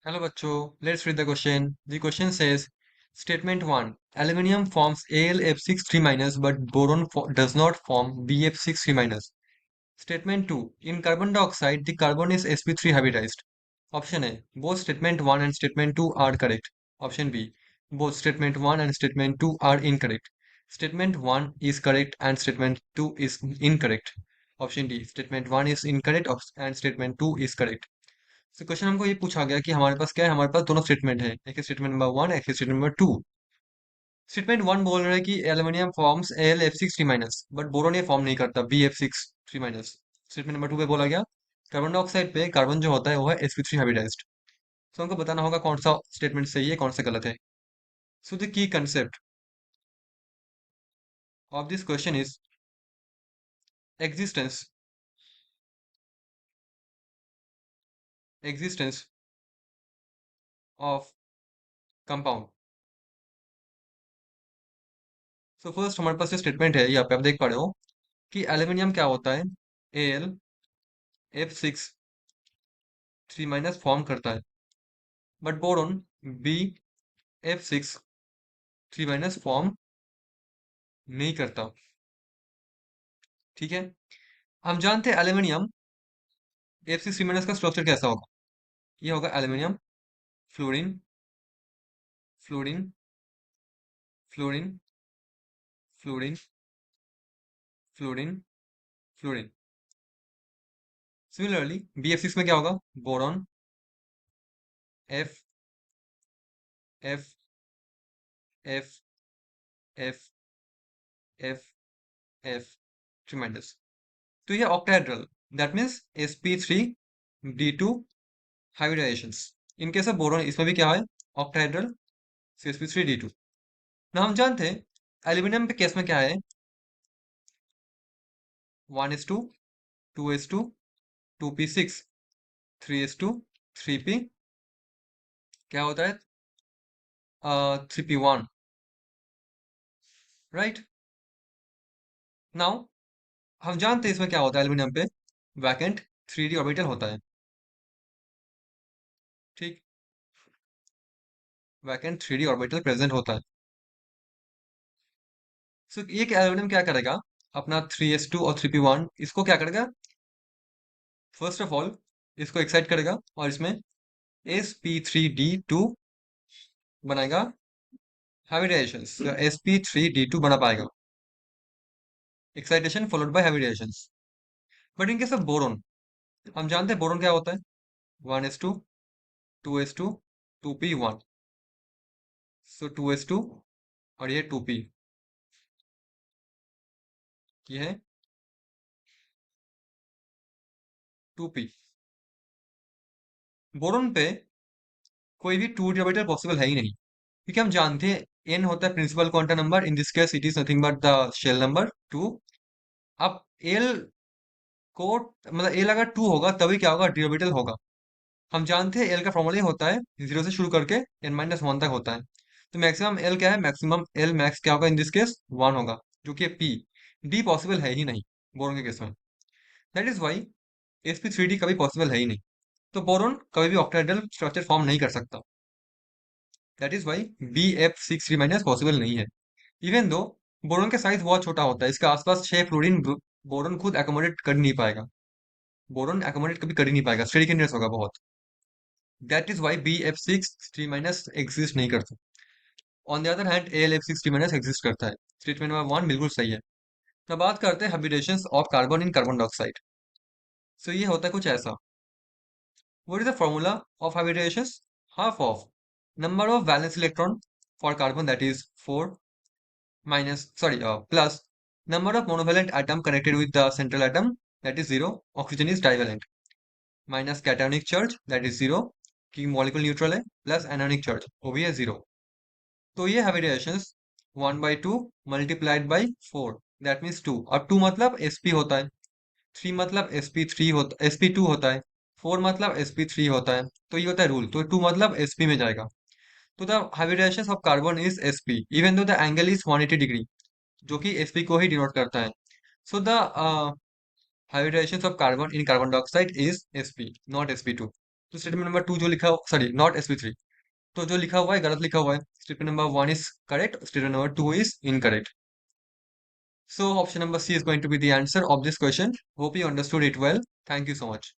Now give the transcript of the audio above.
Hello bachcho, let's read the question. The question says, Statement 1. Aluminium forms AlF6 3 but boron does not form BF6 3. Statement 2. In carbon dioxide, the carbon is sp3 hybridized. Option A. Both statement 1 and statement 2 are correct. Option B. Both statement 1 and statement 2 are incorrect. Statement 1 is correct and statement 2 is incorrect. Option D. Statement 1 is incorrect and statement 2 is correct. तो question हमको ये पूछा गया कि हमारे पास क्या है, हमारे पास दोनों स्टेटमेंट है, एक स्टेटमेंट नंबर 1, एक स्टेटमेंट नंबर 2। स्टेटमेंट 1 बोल रहा है कि aluminium forms Al(F6 3 - but boron ये फॉर्म नहीं करता Bf6 3। स्टेटमेंट नंबर 2 पे बोला गया कार्बन डाइऑक्साइड पे कार्बन जो होता है वो है sp3 हाइब्रिडाइज्ड। तो हमको बताना होगा कौन सा स्टेटमेंट सही है, कौन सा गलत है। So the key concept of this question is existence existence of compound. So first हमारे पास जो स्टेटमेंट है यहाँ पे आप देख पा रहे हो कि एल्यूमिनियम क्या होता है, Al(F6 3 - फॉर्म करता है, बट बोरोन Bf6 3 - फॉर्म नहीं करता। ठीक है, हम जानते हैं एल्यूमिनियम F6 3 का स्ट्रक्चर कैसा होगा। ये होगा aluminium fluorine fluorine fluorine fluorine fluorine fluorine. Similarly BF6 में क्या होगा, boron F F F F F F tremendous. तो ये octahedral, that means sp3d2 hybridisations. In case of boron इसमें भी क्या है, ऑक्टाहेड्रल sp3d2। ना हम जानते हैं एल्यूमिनियम पे केस में क्या है, 1s2 2s2 2p6 3s2 3p क्या होता है, 3p1, राइट। नाउ हम जानते हैं इसमें क्या होता है, एल्यूमिनियम पे वैकेंट 3d ऑर्बिटल होता है। ठीक, वैकेंट 3d ऑर्बिटल प्रेजेंट होता है। सो ये एल्यूमिनियम क्या करेगा, अपना 3s2 और 3p1 इसको क्या करेगा, फर्स्ट ऑफ ऑल इसको एक्साइट करेगा और इसमें sp3d2 बनाएगा हाइब्रिडाइजेशन, sp3d2 बना पाएगा, excitation followed by hybridization. But in case of boron हम जानते हैं बोरोन क्या होता है, 1s2 2s2 2p1। सो 2s2 और ये 2p, ये है 2p। बोरोन पे कोई भी 2d ऑर्बिटल पॉसिबल है ही नहीं, क्योंकि हम जानते हैं n होता है principal quantum number, in this case it is nothing but the shell number 2। अब l को मतलब l अगर 2 होगा तभी क्या होगा, डी ऑर्बिटल होगा। हम जानते हैं l का फॉर्मूला होता है 0 से शुरू करके n-1 तक होता है। तो मैक्सिमम l क्या है, मैक्सिमम l मैक्स क्या होगा, इन दिस केस 1 होगा, जो कि p। d पॉसिबल है ही नहीं बोरोन के केस में, दैट इज वाई sp3d कभी पॉसिबल है ही नहीं। तो बोरोन कभी भी ऑक्टाहेड्रल स्ट्रक्चर फॉर्म नहीं कर सकता, that is why Bf6 3 possible नहीं है। इवन दो बोरोन का साइज बहुत छोटा होता है, इसके आसपास 6 फ्लोरीन बोरोन खुद एकोमोडेट कर नहीं पाएगा, बोरोन एकोमोडेट कभी कर ही नहीं पाएगा, स्टेरिक होगा बहुत। That is why Bf6 3 exist नहीं करता। On the other hand Al(F6 3 - exist करता है। स्टेटमेंट नंबर 1 बिल्कुल सही है। तो बात करते हैं hybridisations of carbon in carbon dioxide. So ये होता है कुछ ऐसा, what is the formula of hybridisations, half of number of valence electron for carbon that is 4 minus sorry plus number of monovalent atom connected with the central atom that is 0, oxygen is divalent, minus cationic charge that is 0 कि molecule neutral है, plus anionic charge वो भी है 0। तो ये हाइब्रिडेशंस 1/2 multiplied by 4 that means 2। अब 2 मतलब sp होता है, 3 मतलब sp3 होता sp2 होता है, 4 मतलब sp3 होता है। तो ये होता है रूल, तो 2 मतलब sp में जाएगा। तो the hybridization of carbon is sp even though the angle is 180 degree, जो कि sp को ही डिनोट करता है। So the hybridization of carbon in carbon dioxide is sp, not sp2। तो स्टेटमेंट नंबर टू जो लिखा, सॉरी नॉट sp3, तो जो लिखा हुआ है गलत लिखा हुआ है। Statement number one is correct, statement number two is incorrect. So option number C is going to be the answer of this question. Hope you understood it well. Thank you so much.